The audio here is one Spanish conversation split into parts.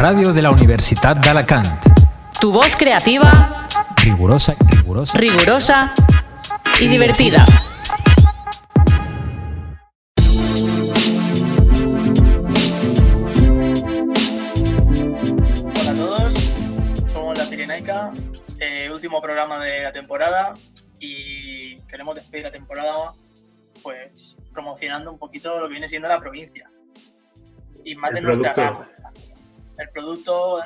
radio de la Universitat d'Alacant. Tu voz creativa, Rigurosa rigurosa y divertida. Hola a todos, somos La Pirenaica, último programa de la temporada y queremos despedir la temporada pues promocionando un poquito lo que viene siendo la provincia y más de nuestra gama. El producto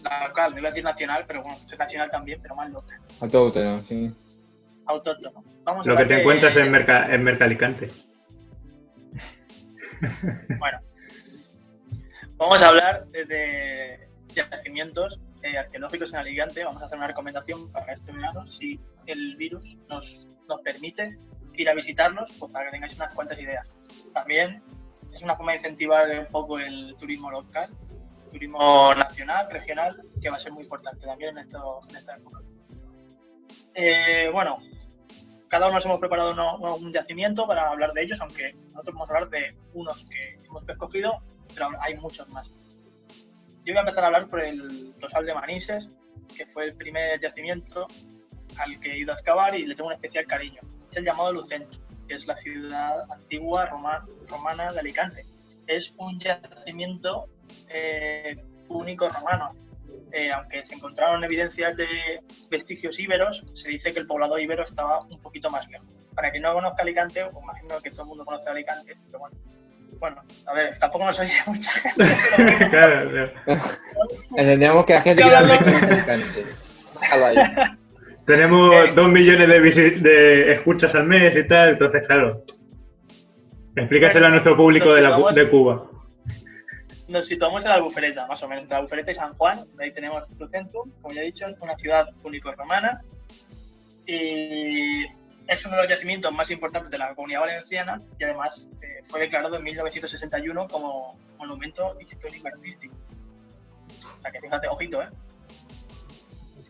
local, no iba a decir nacional, pero bueno, es nacional también, pero más local. Autóctono, sí. Autóctono. Vamos a Lo que hablar te de- encuentras en Mercalicante. Bueno, vamos a hablar de yacimientos arqueológicos en Alicante. Vamos a hacer una recomendación para este verano, si el virus nos permite ir a visitarlos, pues para que tengáis unas cuantas ideas. También es una forma de incentivar un poco el turismo local, turismo nacional, regional, que va a ser muy importante también en esta época. Bueno, cada uno nos hemos preparado un yacimiento para hablar de ellos, aunque nosotros vamos a hablar de unos que hemos escogido, pero hay muchos más. Yo voy a empezar a hablar por el Tosal de Manises, que fue el primer yacimiento al que he ido a excavar y le tengo un especial cariño. Es el llamado Lucentum, que es la ciudad antigua romana de Alicante. Es un yacimiento único romano. Aunque se encontraron evidencias de vestigios íberos, se dice que el poblado íbero estaba un poquito más lejos. Para quien no conozca Alicante, pues imagino que todo el mundo conoce Alicante, pero bueno, a ver, tampoco nos oye mucha gente, pero bueno. Claro. Entendemos que la gente quiere hablar con Alicante. Déjalo ahí. Tenemos 2 millones de escuchas al mes y tal, entonces claro. Explícaselo a nuestro público de Cuba. Nos situamos en la Albufereta, más o menos, entre la Albufereta y San Juan. Ahí tenemos Lucentum, como ya he dicho, es una ciudad único-romana y es uno de los yacimientos más importantes de la Comunidad Valenciana y además fue declarado en 1961 como monumento histórico artístico. O sea que fíjate, ojito, ¿eh?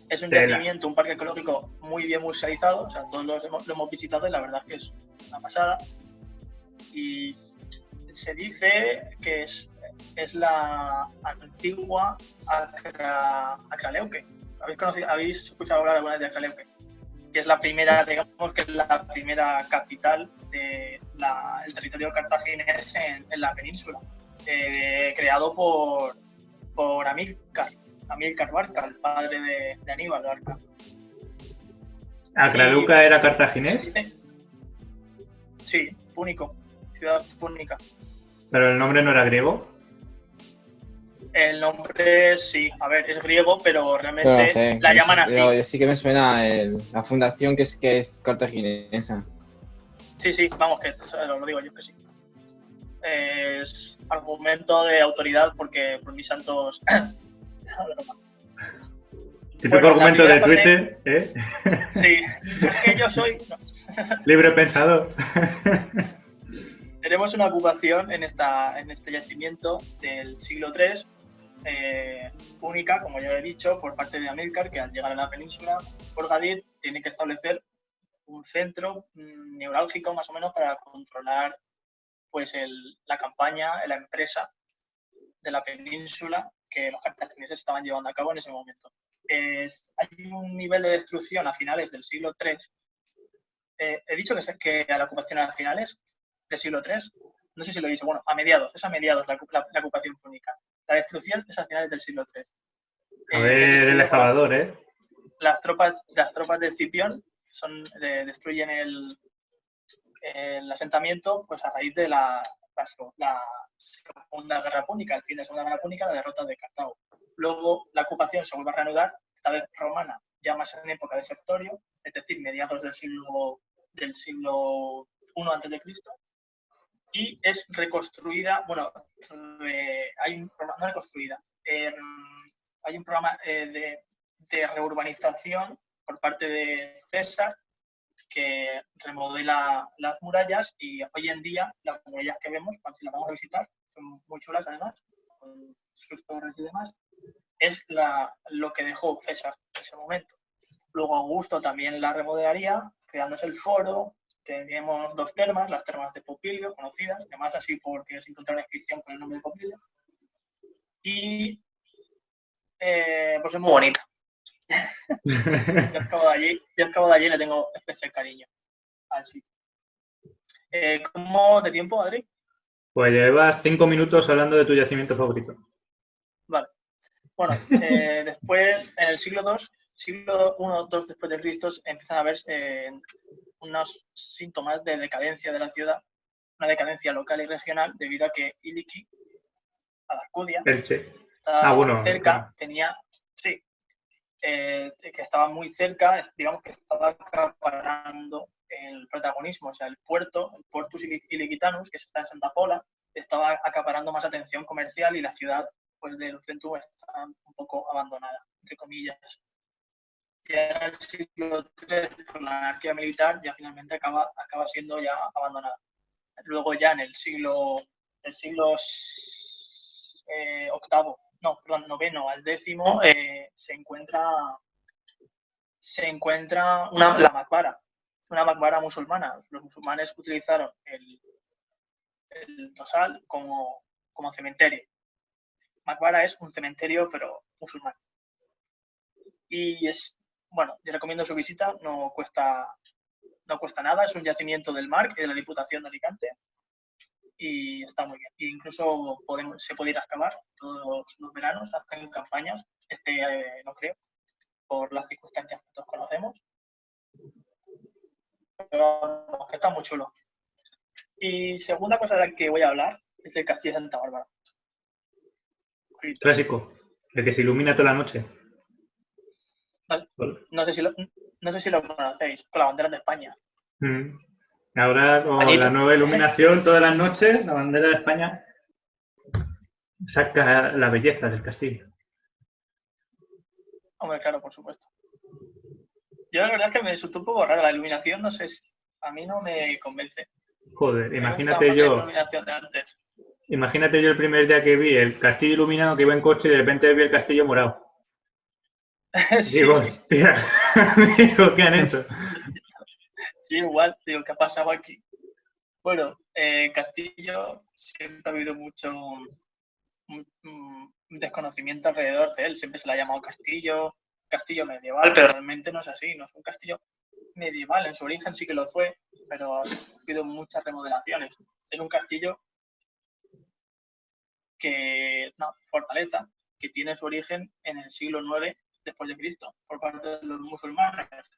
Es un yacimiento, un parque ecológico muy bien musealizado, o sea, todos lo hemos visitado y la verdad es que es una pasada. Y se dice que es la antigua Acraleuque. ¿Habéis escuchado hablar alguna vez de Acraleuque? Que es la primera, digamos que es la primera capital del territorio cartaginés en la península, creado por Amílcar Barca, el padre de Aníbal Barca. ¿Acraleuca era cartaginés? Sí, púnico, ciudad púnica. ¿Pero el nombre no era griego? El nombre sí, a ver, es griego, pero realmente Pero no sé, la llaman así. Pero sí que me suena la fundación que es cartaginesa. Sí, vamos, que lo digo yo que sí. Es argumento de autoridad porque por mis santos... Típico Bueno, argumento la de primera Twitter, ¿eh? Sí, es que yo soy... no. Libre pensador. Tenemos una ocupación en este yacimiento del siglo III, única, como ya he dicho, por parte de Amílcar, que al llegar a la península, por Gadir, tiene que establecer un centro neurálgico más o menos para controlar pues la campaña, la empresa de la península que los cartagineses estaban llevando a cabo en ese momento. Hay un nivel de destrucción a finales del siglo III. He dicho que la ocupación era a finales del siglo III. No sé si lo he dicho. Bueno, es a mediados la ocupación púnica. La destrucción es a finales del siglo III. A ver el excavador, ¿eh? Las tropas de Escipión destruyen el asentamiento pues a raíz de la Segunda Guerra Púnica, el fin de la Segunda Guerra Púnica, la derrota de Cartago. Luego la ocupación se vuelve a reanudar, esta vez romana, ya más en época de Sertorio, es decir, mediados del siglo I a.C., y es reconstruida, hay un programa, no reconstruida, hay un programa de reurbanización por parte de César que remodela las murallas y hoy en día las murallas que vemos, si las vamos a visitar, son muy chulas además, con sus torres y demás, es lo que dejó César en ese momento. Luego Augusto también la remodelaría, creándose el foro. Teníamos 2 termas, las termas de Popilio, conocidas, además así porque se encontró una inscripción con el nombre de Popilio. Y pues es muy bonita. Yo acabo de allí y le tengo especial cariño al sitio. ¿Cómo de tiempo, Adri? Pues llevas 5 minutos hablando de tu yacimiento favorito. Vale. Bueno, después, en el siglo II, siglo I, II después de Cristo, empiezan a haber unos síntomas de decadencia de la ciudad, una decadencia local y regional, debido a que Iliki, a la Alcudia, Elche. estaba Bueno, cerca, claro. tenía, sí, que estaba muy cerca, digamos que estaba acaparando el protagonismo, o sea, el Portus Iliquitanus, que está en Santa Pola, estaba acaparando más atención comercial y la ciudad pues, de Lucentum está un poco abandonada, entre comillas. Ya en el siglo III, con la anarquía militar, ya finalmente acaba siendo ya abandonada. Luego ya en el siglo octavo, no, perdón, noveno al décimo, se encuentra la Maqbara, una Maqbara musulmana. Los musulmanes utilizaron el Tosal como cementerio. Maqbara es un cementerio, pero musulmán. Y es, bueno, yo recomiendo su visita, no cuesta nada, es un yacimiento del MARC y de la Diputación de Alicante. Y está muy bien. E incluso se puede ir a excavar todos los veranos, hacen campañas, no creo, por las circunstancias que todos conocemos. Pero que está muy chulo. Y segunda cosa de la que voy a hablar es el Castillo de Santa Bárbara. Clásico. El que se ilumina toda la noche. No sé si lo conocéis, con la bandera de España. Ahora con la nueva iluminación todas las noches, la bandera de España saca la belleza del castillo. Hombre, claro, por supuesto. Yo la verdad es que me resultó un poco rara la iluminación, no sé, a mí no me convence. Joder, imagínate yo el primer día que vi el castillo iluminado, que iba en coche y de repente vi el castillo morado. Sí. Digo, hostia, digo, ¿qué han hecho? Sí, igual, digo, ¿qué ha pasado aquí? Bueno, Castillo siempre ha habido mucho desconocimiento alrededor de él. Siempre se le ha llamado castillo medieval, pero realmente no es así. No es un castillo medieval. En su origen sí que lo fue, pero ha sufrido muchas remodelaciones. Es un castillo fortaleza, que tiene su origen en el siglo IX después de Cristo, por parte de los musulmanes.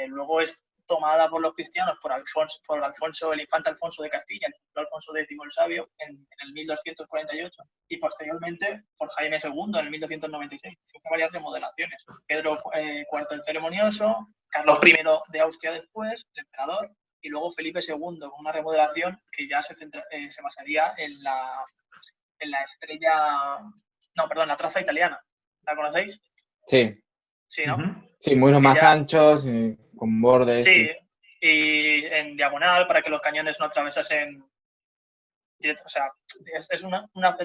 Luego es tomada por los cristianos por Alfonso, el infante Alfonso de Castilla, el Alfonso X el Sabio, en el 1248, y posteriormente por Jaime II en el 1296. Hizo varias remodelaciones. Pedro IV el Ceremonioso, Carlos I de Austria después, el emperador, y luego Felipe II, con una remodelación que ya se basaría en la estrella, la traza italiana. ¿La conocéis? Sí. Sí, ¿no? Sí, muros más anchos, con bordes. Sí, y en diagonal para que los cañones no atravesasen directo. O sea, es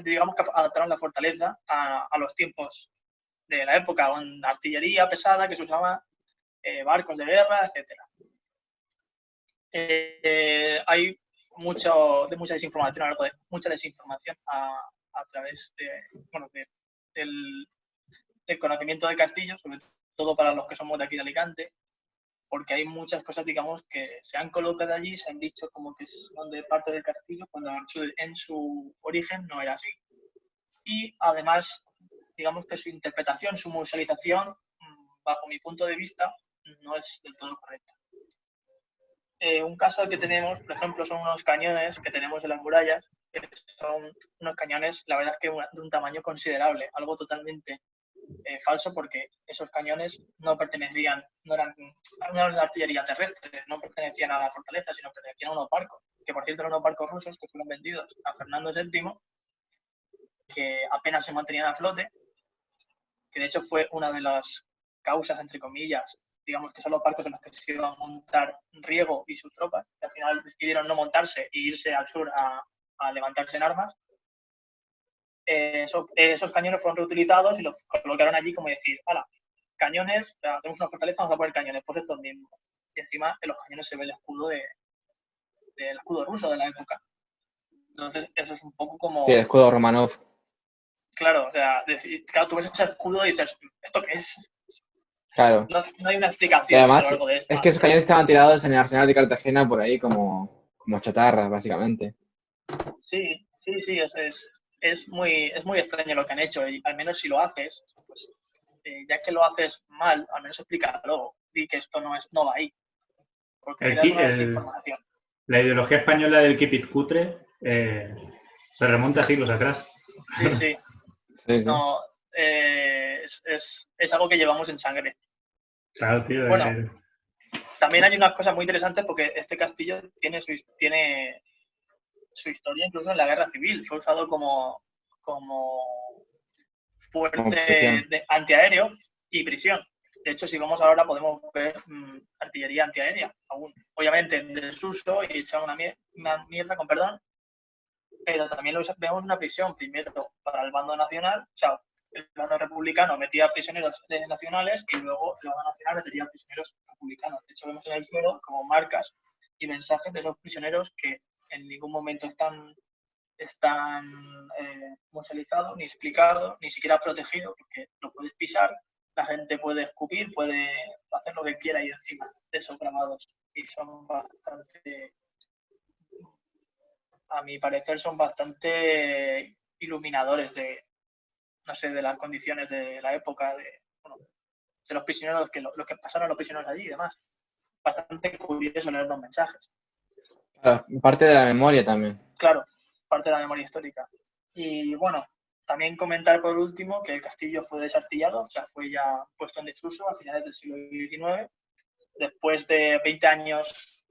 digamos que adaptaron la fortaleza a los tiempos de la época, con artillería pesada que se usaba, barcos de guerra, etcétera. Hay mucha desinformación, mucha desinformación a través del conocimiento de Castillo, sobre todo para los que somos de aquí de Alicante, porque hay muchas cosas, digamos, que se han colocado allí, se han dicho como que son de parte del castillo, cuando en su origen no era así. Y además, digamos que su interpretación, su musealización, bajo mi punto de vista, no es del todo correcta. Un caso que tenemos, por ejemplo, son unos cañones que tenemos en las murallas, que son unos cañones, la verdad es que de un tamaño considerable, algo totalmente falso, porque esos cañones no eran artillería terrestre, no pertenecían a la fortaleza, sino pertenecían a unos barcos, que por cierto eran unos barcos rusos que fueron vendidos a Fernando VII, que apenas se mantenían a flote, que de hecho fue una de las causas, entre comillas, digamos que son los barcos en los que se iba a montar Riego y sus tropas, que al final decidieron no montarse e irse al sur a levantarse en armas. Esos cañones fueron reutilizados y los colocaron allí como decir, cañones, tenemos una fortaleza, vamos a poner cañones, pues estos mismos. Y encima en los cañones se ve el escudo ruso de la época. Entonces, eso es un poco como... Sí, el escudo Romanov. Claro, o sea, claro, tú ves ese escudo y dices, ¿esto qué es? Claro. No hay una Y explicación a lo además, largo de esto. es que esos cañones estaban tirados en el arsenal de Cartagena por ahí como chatarra, básicamente. Sí, sí, sí, es muy extraño lo que han hecho. Y al menos si lo haces, pues ya que lo haces mal, al menos explícalo. Di que esto no va ahí. Porque El creas ki- una el- desinformación. la ideología española del keep it cutre se remonta a siglos atrás. Sí, sí. Sí, sí. No, es algo que llevamos en sangre. Claro, tío. Bueno, también hay unas cosas muy interesantes porque este castillo tiene su historia incluso en la guerra civil. Fue usado como Como fuerte prisión. antiaéreo y prisión. De hecho, si vamos ahora podemos ver artillería antiaérea aún. Obviamente en desuso y echar una mierda, con perdón, pero también vemos una prisión primero para el bando nacional, o sea, el bando republicano metía prisioneros nacionales y luego el bando nacional metía prisioneros republicanos. De hecho, vemos en el suelo como marcas y mensajes de esos prisioneros que en ningún momento están musealizados, ni explicados, ni siquiera protegidos, porque lo puedes pisar, la gente puede escupir, puede hacer lo que quiera ahí encima de esos grabados. Y son bastante, a mi parecer, son bastante iluminadores no sé, de las condiciones de la época, de los prisioneros, lo que pasaron a los prisioneros allí y demás. Bastante curioso leer los mensajes. Claro, parte de la memoria también. Claro, parte de la memoria histórica. Y bueno, también comentar por último que el castillo fue desartillado, o sea, fue ya puesto en desuso a finales del siglo XIX, después de 20 años,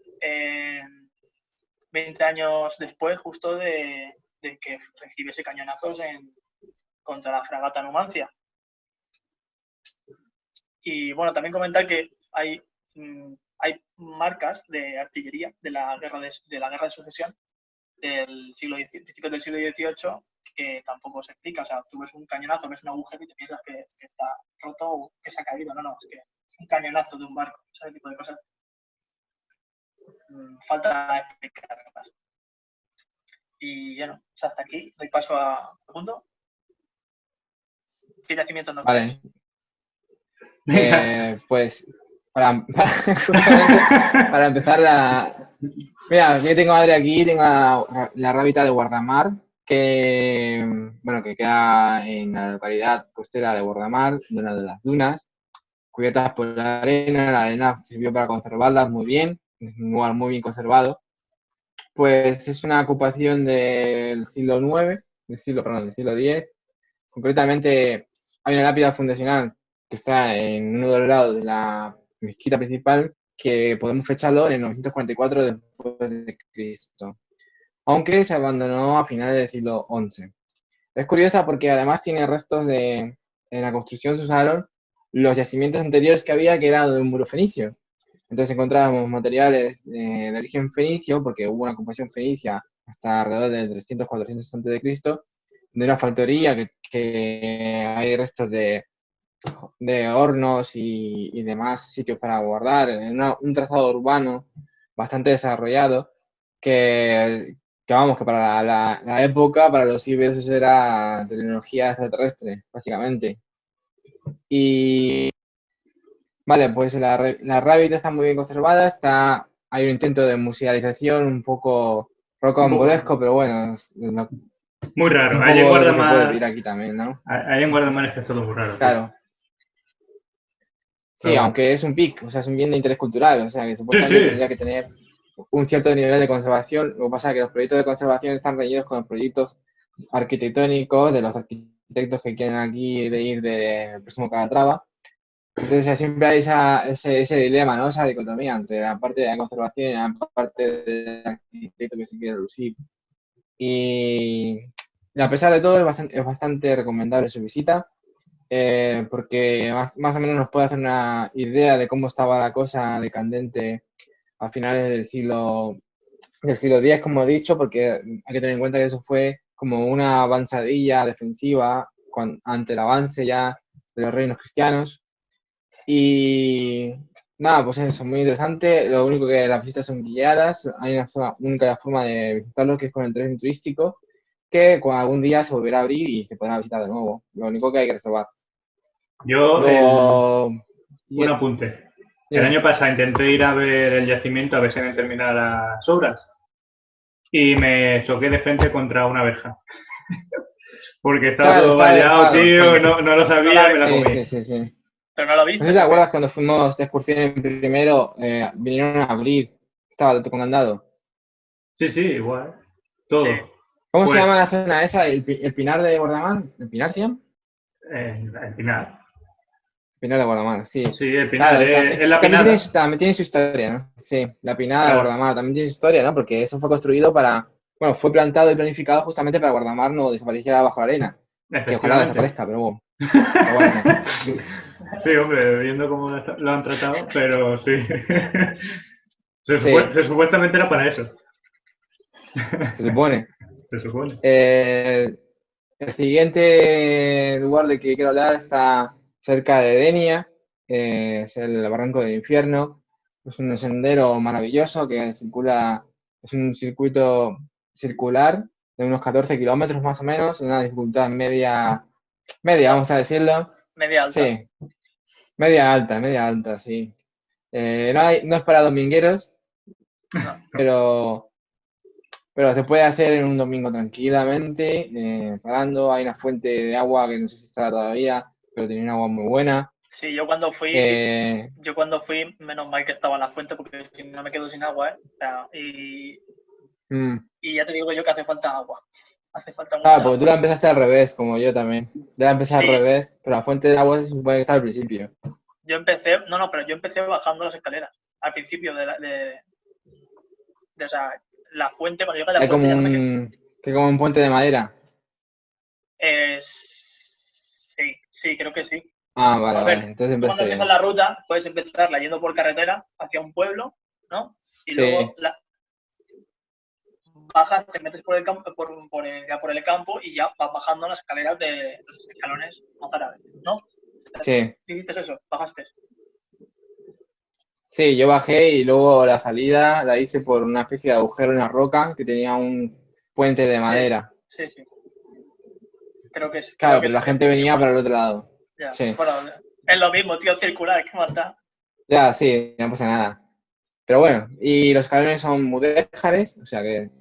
20 años después justo de que recibiese cañonazos contra la fragata Numancia. Y bueno, también comentar que hay marcas de artillería de la guerra de sucesión del siglo del siglo XVIII que tampoco se explica. O sea, tú ves un cañonazo, ves un agujero y te piensas que está roto o que se ha caído. No, es que es un cañonazo de un barco. Ese tipo de cosas. Falta explicarlas. Y bueno, pues hasta aquí. Doy paso a segundo. ¿Qué yacimientos nos traes? Vale. Pues justamente para empezar Mira, yo tengo madre aquí, tengo la rábita de Guardamar, que queda en la localidad costera de Guardamar, de una de las dunas, cubiertas por la arena sirvió para conservarlas muy bien, es un lugar muy bien conservado. Pues es una ocupación del siglo IX, del siglo X. Concretamente hay una lápida fundacional que está en uno de los lados de la mezquita principal que podemos fecharlo en 944 después de Cristo, aunque se abandonó a finales del siglo XI. Es curiosa porque además tiene restos en la construcción se usaron los yacimientos anteriores que había, que eran de un muro fenicio. Entonces encontrábamos materiales de origen fenicio, porque hubo una ocupación fenicia hasta alrededor del 300-400 a.C., de una factoría que hay restos de hornos y demás sitios para guardar, en un trazado urbano bastante desarrollado, que vamos, que para la época, para los ciberes eso era tecnología extraterrestre, básicamente. Y vale, pues la Rabbit está muy bien conservada, hay un intento de musealización un poco rocambolesco, pero bueno, muy raro. un Ahí en poco de lo que se puede pedir Guardamar, aquí también, ¿no? ahí en Guardamar es que es todo muy raro. Claro. Tío. Sí, Pero, aunque es un PIC, o sea, es un bien de interés cultural, o sea, que supuestamente sí. tendría que tener un cierto nivel de conservación. Lo que pasa es que los proyectos de conservación están reñidos con los proyectos arquitectónicos de los arquitectos que quieren aquí ir del próximo Calatrava. Entonces siempre hay ese dilema, ¿no? Esa dicotomía entre la parte de la conservación y la parte del arquitecto que se quiere lucir. Y a pesar de todo es bastante recomendable su visita. Porque más o menos nos puede hacer una idea de cómo estaba la cosa decadente a finales del siglo X, como he dicho, porque hay que tener en cuenta que eso fue como una avanzadilla defensiva ante el avance ya de los reinos cristianos. Y Nada, pues eso, muy interesante. Lo único que las visitas son guiadas. Hay una única forma de visitarlo que es con el tren turístico, que con algún día se volverá a abrir y se podrá visitar de nuevo. Lo único que hay que reservar. Yo, Luego, un apunte. El Dime. año pasado intenté ir a ver el yacimiento a ver si habían terminado las obras y me choqué de frente contra una verja. Porque estaba Claro, todo está vallado, dejado, tío, sí. no lo sabía, me la Sí, comí. sí, sí, sí. Pero no lo No viste. sé si te acuerdas cuando fuimos de excursión en primero, vinieron a abrir, estaba todo con candado. Sí, sí, igual. Sí. Todo. ¿Cómo se Pues, llama la zona esa? ¿El Pinar de Guardamar? ¿El Pinar se llama? el Pinar. Pinar de Guardamar, sí. Sí, el Pinar, Claro, es la también Pinada. tiene su historia, ¿no? Sí, la Pinada de Claro, Guardamar también tiene su historia, ¿no? Porque eso fue construido bueno, fue plantado y planificado justamente para Guardamar no desapareciera bajo la arena. Que ojalá efectivamente. desaparezca, pero bueno, Sí, hombre, viendo cómo lo han tratado, pero sí. sí, Supuestamente era para eso, se supone. se supone. El siguiente lugar de que quiero hablar está cerca de Denia, es el Barranco del Infierno. Es un sendero maravilloso que circula, es un circuito circular de unos 14 kilómetros más o menos, una dificultad media, vamos a decirlo. Media alta. Sí, media alta, sí. No es para domingueros, pero se puede hacer en un domingo tranquilamente, parando. Hay una fuente de agua que no sé si está todavía, pero tiene un agua muy buena. Sí, yo cuando Eh, fui, menos mal que estaba en la fuente porque si no me quedo sin agua, ¿eh? O sea, mm, y ya te digo yo que hace falta agua. Hace falta mucha claro, porque tú agua. la empezaste al revés, como yo también. Yo la empecé al Sí, revés, pero la fuente de agua se supone que está al principio. pero yo empecé bajando las escaleras. Al principio o sea, la fuente, cuando llegué a la Hay fuente ya no me quedé. como un puente de madera. Sí, creo que sí. Ah, vale, A vale, ver, entonces tú cuando empecé empiezas bien. la ruta, puedes empezarla yendo por carretera hacia un pueblo, ¿no? Y Sí, luego bajas, te metes por el campo, ya por el campo y ya vas bajando las escaleras de los escalones mozárabes, ¿no? sí. ¿Hiciste eso? ¿Bajaste? Sí, yo bajé y luego la salida la hice por una especie de agujero en la roca que tenía un puente de madera. Sí. Creo que Claro, pero la gente es venía igual. para el otro lado. Ya. Sí. Bueno, es lo mismo, tío, circular, ¿qué más da? Ya, sí, no pasa nada. Pero bueno, y los escalones son mudéjares, o sea que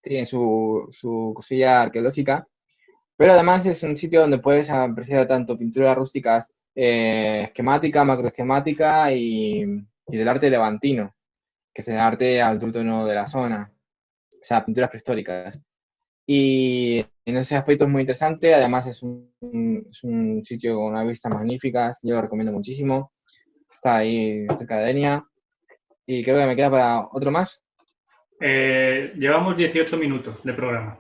tienen su cosilla arqueológica, pero además es un sitio donde puedes apreciar tanto pinturas rústicas esquemática, macroesquemática y del arte levantino, que es el arte autóctono de la zona, o sea, pinturas prehistóricas. Y en ese aspecto es muy interesante, además es un sitio con unas vistas magníficas, yo lo recomiendo muchísimo, está ahí cerca de Denia, y creo que me queda para otro más. Llevamos 18 minutos de programa.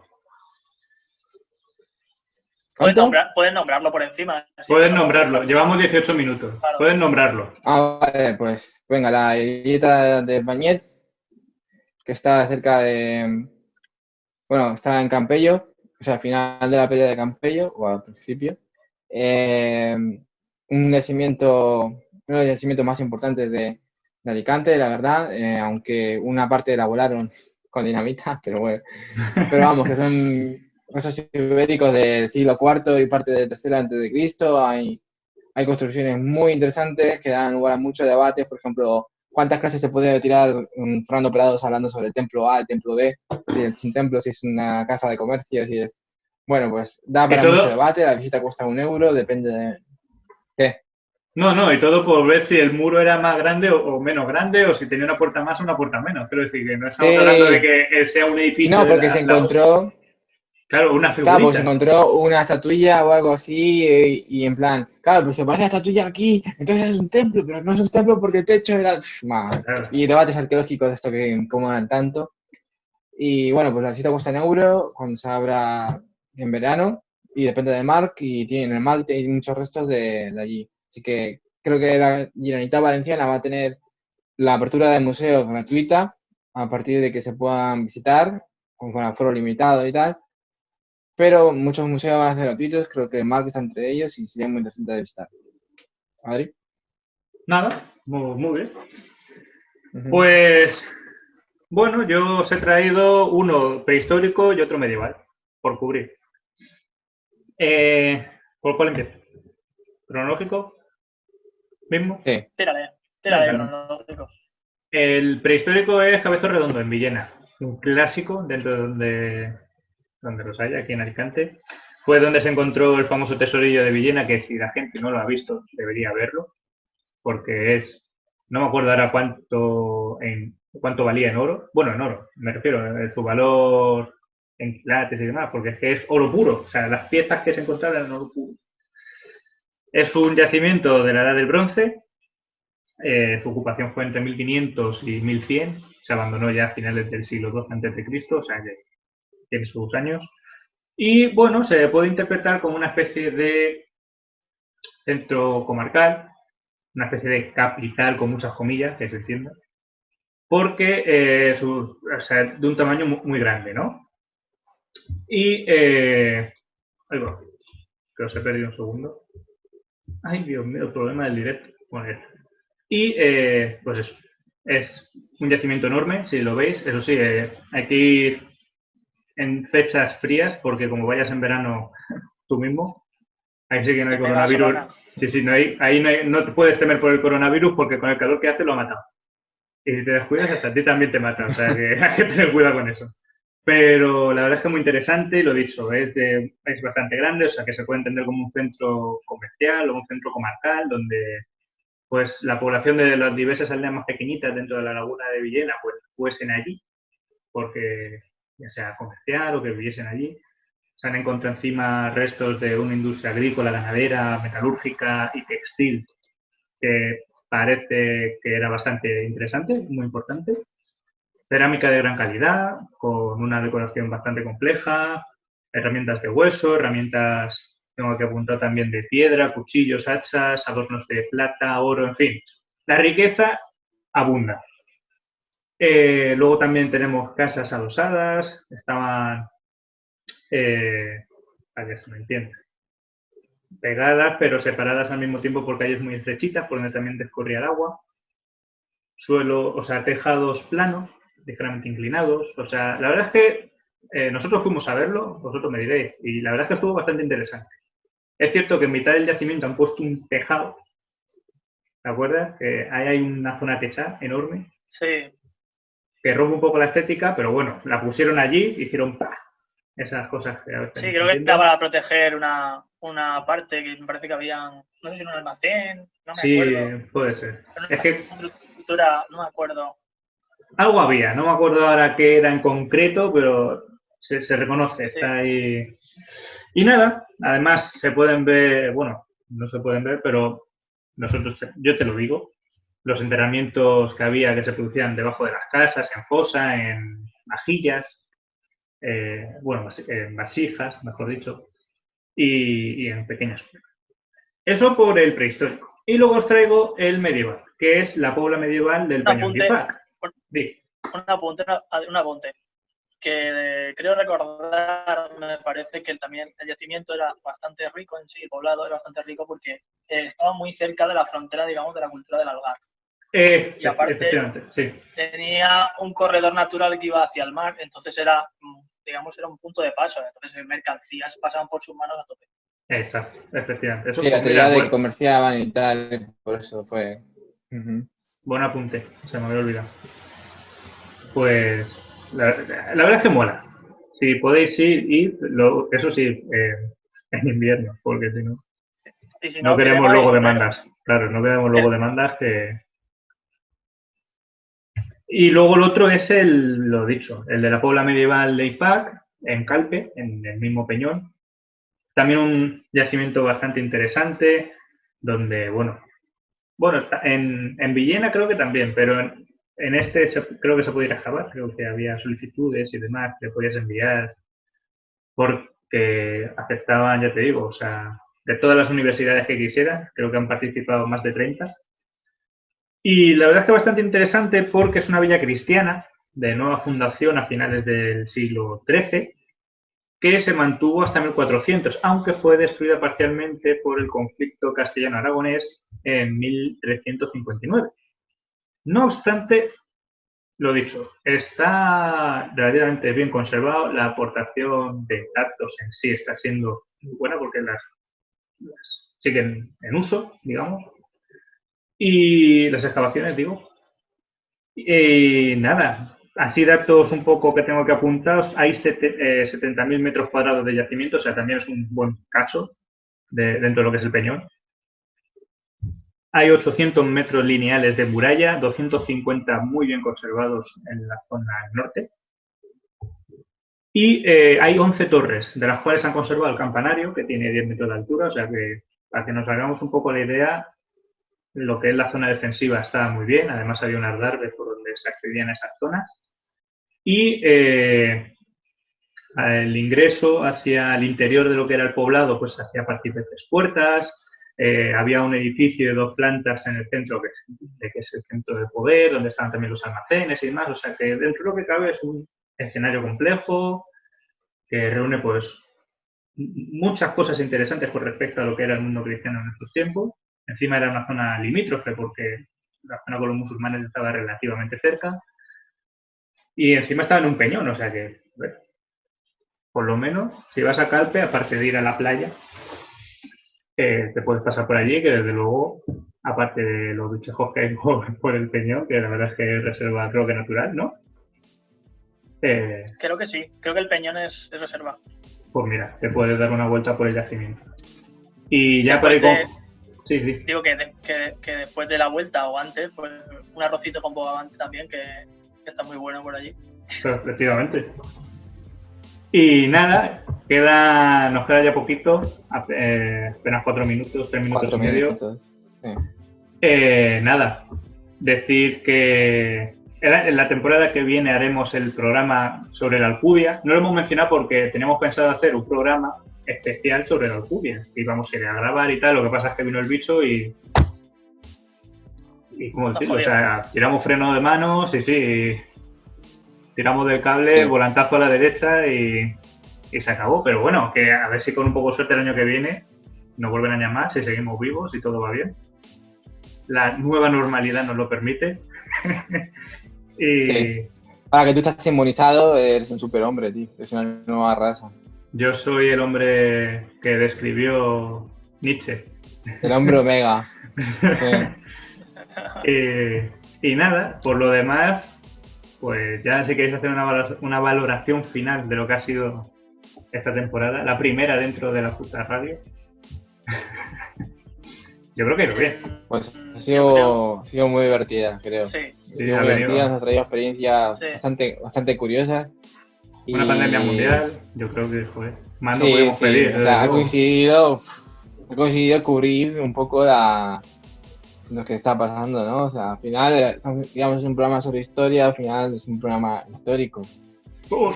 ¿Cuánto? Puedes nombrarlo por encima. Así Puedes no nos nombrarlo, dejamos. llevamos 18 minutos. Claro. Puedes nombrarlo. Ah, vale, pues venga, la isleta de Bañez, que está cerca de, bueno, está en Campello, o sea, al final de la playa de Campello, o al principio. Un yacimiento, uno de los yacimientos más importantes de Alicante, la verdad, aunque una parte la volaron con dinamita, pero bueno. Pero vamos, que son huesos ibéricos del siglo IV y parte del tercero antes de Cristo. Hay construcciones muy interesantes que dan lugar a muchos debates, por ejemplo, cuántas clases se puede tirar Fernando Prados hablando sobre el templo A, el templo B, si es un templo, si es una casa de comercio, si es... Bueno, pues da Y para mucho todo, debate, la visita cuesta 1 euro, depende de... ¿Qué? no, y todo por ver si el muro era más grande o menos grande, o si tenía una puerta más o una puerta menos. Quiero decir que no estamos hablando de Sí, que sea un si edificio no, de porque se encontró... claro, una Claro, porque se figurita. encontró una estatuilla o algo así y en plan, claro, pero se parece la estatuilla aquí, entonces es un templo, pero no es un templo porque el techo era... Claro. Y debates arqueológicos de esto que incomodan tanto. Y bueno, pues la visita cuesta 1 euro cuando se abra en verano y depende del mar y tiene, en el mar hay muchos restos de allí. Así que creo que la Generalitat Valenciana va a tener la apertura del museo gratuita a partir de que se puedan visitar con aforo limitado y tal. Pero muchos museos van a ser gratuitos, creo que el mar está entre ellos y sería muy interesante de visitar. Adri. Nada, Muy bien. Ujú. Pues, bueno, yo os he traído uno prehistórico y otro medieval, por cubrir. ¿Por cuál empiezo? ¿Cronológico? ¿Mismo? Sí. Tírale, Venga. cronológico. El prehistórico es Cabezo Redondo, en Villena. Un clásico dentro de donde los haya, aquí en Alicante. Fue donde se encontró el famoso tesorillo de Villena, que si la gente no lo ha visto, debería verlo, porque no me acuerdo ahora cuánto valía en oro. Bueno, en oro, me refiero, su valor en quilates y demás, porque es que es oro puro. O sea, las piezas que se encontraron eran oro puro. Es un yacimiento de la Edad del Bronce. Su ocupación fue entre 1500 y 1100. Se abandonó ya a finales del siglo II a.C., o sea que tiene sus años. Y bueno, se puede interpretar como una especie de centro comarcal, una especie de capital con muchas comillas, que se entienda, porque o sea, de un tamaño muy grande, ¿no? Y ahí va, que os he perdido un segundo. Ay, Dios mío, el problema del directo. Bueno, y pues eso, es un yacimiento enorme, si lo veis. Eso sí, hay que ir en fechas frías, porque como vayas en verano tú mismo, ahí sí que no hay coronavirus. Sí, no te puedes temer por el coronavirus, porque con el calor que hace lo ha matado. Y si te descuidas, hasta a ti también te mata. O sea que hay que tener cuidado con eso. Pero la verdad es que es muy interesante, y lo dicho, es bastante grande, o sea que se puede entender como un centro comercial o un centro comarcal, donde pues la población de las diversas aldeas más pequeñitas dentro de la laguna de Villena pues fuesen allí, porque ya sea comercial o que viviesen allí. Se han encontrado encima restos de una industria agrícola, ganadera, metalúrgica y textil, que parece que era bastante interesante, muy importante. Cerámica de gran calidad, con una decoración bastante compleja, herramientas de hueso, herramientas, tengo que apuntar también, de piedra, cuchillos, hachas, adornos de plata, oro, en fin. La riqueza abunda. Luego también tenemos casas adosadas, estaban, para que se me entienda, pegadas pero separadas al mismo tiempo por calles muy estrechitas por donde también discurría el agua. Suelo, o sea, tejados planos, ligeramente inclinados. O sea, la verdad es que nosotros fuimos a verlo, vosotros me diréis, y la verdad es que estuvo bastante interesante. Es cierto que en mitad del yacimiento han puesto un tejado, ¿te acuerdas? Que ahí hay una zona techada enorme. Sí. Que rompe un poco la estética, pero bueno, la pusieron allí, hicieron esas cosas que a veces. Sí, creo que era para proteger una parte que me parece que habían, no sé si en un almacén, no me acuerdo. Sí, puede ser. Es que estructura, no me acuerdo. Algo había, no me acuerdo ahora qué era en concreto, pero se reconoce, Sí. está ahí. Y nada, además se pueden ver, bueno, no se pueden ver, pero yo te lo digo, los enterramientos que había, que se producían debajo de las casas, en fosa, en vajillas, bueno, en vasijas, mejor dicho, y en pequeñas cuevas. Eso por el prehistórico. Y luego os traigo el medieval, que es la Pobla medieval del Peñón de Ipac. Un apunte. Que creo recordar, me parece que también el yacimiento era bastante rico en sí, el poblado era bastante rico porque estaba muy cerca de la frontera, digamos, de la cultura del Algar. Y aparte sí, tenía un corredor natural que iba hacia el mar, entonces era, digamos, era un punto de paso, entonces mercancías pasaban por sus manos a tope. Exacto, efectivamente. Eso Sí, la teoría de que comerciaban y tal, por eso fue. Buen apunte, se me había olvidado. Pues la verdad es que mola. Si podéis ir, eso sí, en invierno, porque si no, si no queremos luego demandas. Claro, no queremos luego demandas que... Y luego el otro es lo dicho, el de la Pobla medieval de Ipac, en Calpe, en el mismo Peñón. También un yacimiento bastante interesante, donde, bueno, en Villena creo que también, pero en este creo que se podía ir a excavar, creo que había solicitudes y demás que podías enviar, porque aceptaban, ya te digo, o sea, de todas las universidades que quisieran, creo que han participado más de 30. Y la verdad es que es bastante interesante porque es una villa cristiana de nueva fundación a finales del siglo XIII, que se mantuvo hasta 1400, aunque fue destruida parcialmente por el conflicto castellano-aragonés en 1359. No obstante, lo dicho, está relativamente bien conservado. La aportación de datos en sí está siendo muy buena porque las siguen en uso, digamos. Y las excavaciones, digo. Y nada, así datos un poco que tengo que apuntaros. Hay 70.000 metros cuadrados de yacimiento, o sea, también es un buen cacho dentro de lo que es el Peñón. Hay 800 metros lineales de muralla, 250 muy bien conservados en la zona norte. Y hay 11 torres, de las cuales han conservado el campanario, que tiene 10 metros de altura, o sea que para que nos hagamos un poco la idea, lo que es la zona defensiva está muy bien. Además había unas darbes por donde se accedían a esas zonas. Y el ingreso hacia el interior de lo que era el poblado, pues se hacía a partir de 3 puertas. Había un edificio de 2 plantas en el centro, que es el centro de poder, donde estaban también los almacenes y demás. O sea que dentro de lo que cabe es un escenario complejo que reúne pues muchas cosas interesantes con respecto a lo que era el mundo cristiano en estos tiempos. Encima era una zona limítrofe porque la zona con los musulmanes estaba relativamente cerca. Y encima estaba en un peñón, o sea que, bueno, por lo menos, si vas a Calpe, aparte de ir a la playa, te puedes pasar por allí, que desde luego, aparte de los bichejos que hay por el peñón, que la verdad es que es reserva, creo que natural, ¿no? Creo que sí, creo que el Peñón es reserva. Pues mira, te puedes dar una vuelta por el yacimiento. Y ya para ir con... Sí. Digo que después de la vuelta o antes, pues un arrocito con bogavante también, que está muy bueno por allí. Pero, efectivamente. Y nada, nos queda ya poquito, apenas 4 minutos, 3 minutos y medio. Sí. Nada, decir que en la temporada que viene haremos el programa sobre la Alcudia. No lo hemos mencionado porque teníamos pensado hacer un programa especial sobre la Alcudia. Íbamos a ir a grabar y tal, lo que pasa es que vino el bicho y como decirlo, o sea, tiramos freno de mano, sí, tiramos del cable, sí, volantazo a la derecha y se acabó. Pero bueno, que a ver si con un poco de suerte el año que viene nos vuelven a llamar, si seguimos vivos y todo va bien. La nueva normalidad nos lo permite. Sí. Ahora que tú estás inmunizado, eres un superhombre, tío. Es una nueva raza. Yo soy el hombre que describió Nietzsche. El hombre omega. Sí. Y nada, por lo demás, pues ya si queréis hacer una valoración final de lo que ha sido esta temporada, la primera dentro de la Justa Radio. Yo creo que ha ido bien. Pues ha sido muy divertida, creo. Sí. Sí, muy divertida, nos ha traído experiencias bastante curiosas. Una pandemia mundial, yo creo que, joder, más no podemos pedir. O sea, ha coincidido cubrir un poco lo que está pasando, ¿no? O sea, al final, digamos, es un programa sobre historia, al final es un programa histórico.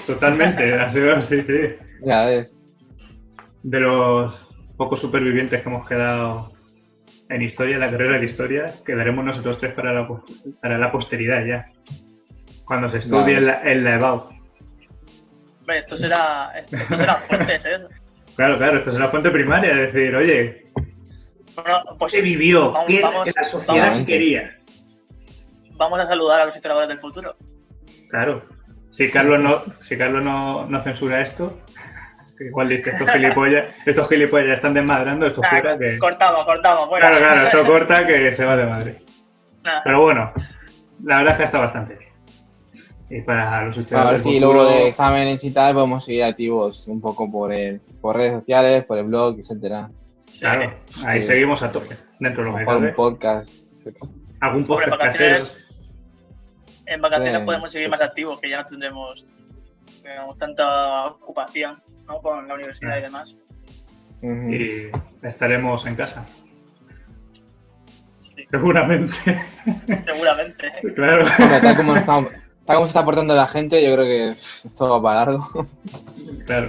Totalmente, ha sido así, sí. Ya ves. De los pocos supervivientes que hemos quedado en historia, en la carrera de historia, quedaremos nosotros 3 para la posteridad ya. Cuando se estudie en la EBAU. Hombre, esto será fuentes, ¿eh? Claro, esto será fuente primaria, es decir, oye, bueno, pues se vivió, ¿qué la sociedad quería? Vamos a saludar a los historiadores del futuro. Claro, si Carlos no censura esto, que igual dice, estos gilipollas ya están desmadrando, esto fuera que... Cortamos, bueno. Claro, esto corta que se va de madre. Pero bueno, la verdad es que está bastante bien. Y para los estudiantes del futuro... luego de exámenes y tal, podemos seguir activos un poco por redes sociales, por el blog, etcétera. Claro, ahí seguimos a tope, dentro de lo que cabe. Un podcast. Algún podcast casero. En vacaciones podemos seguir más activos, que ya no tendremos tanta ocupación, ¿no? Con la universidad y demás. Y estaremos en casa. Sí. Seguramente. Claro. Bueno, tal como se está portando la gente, yo creo que esto va para largo. Claro.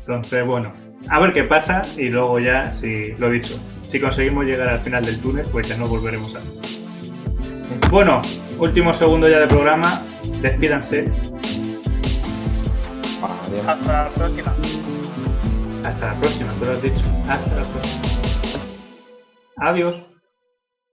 Entonces, bueno, a ver qué pasa y luego ya, si lo he dicho, si conseguimos llegar al final del túnel, pues ya nos volveremos a ver. Bueno, último segundo ya de programa. Despídanse. Adiós. Hasta la próxima. Hasta la próxima, tú lo has dicho. Hasta la próxima. Adiós.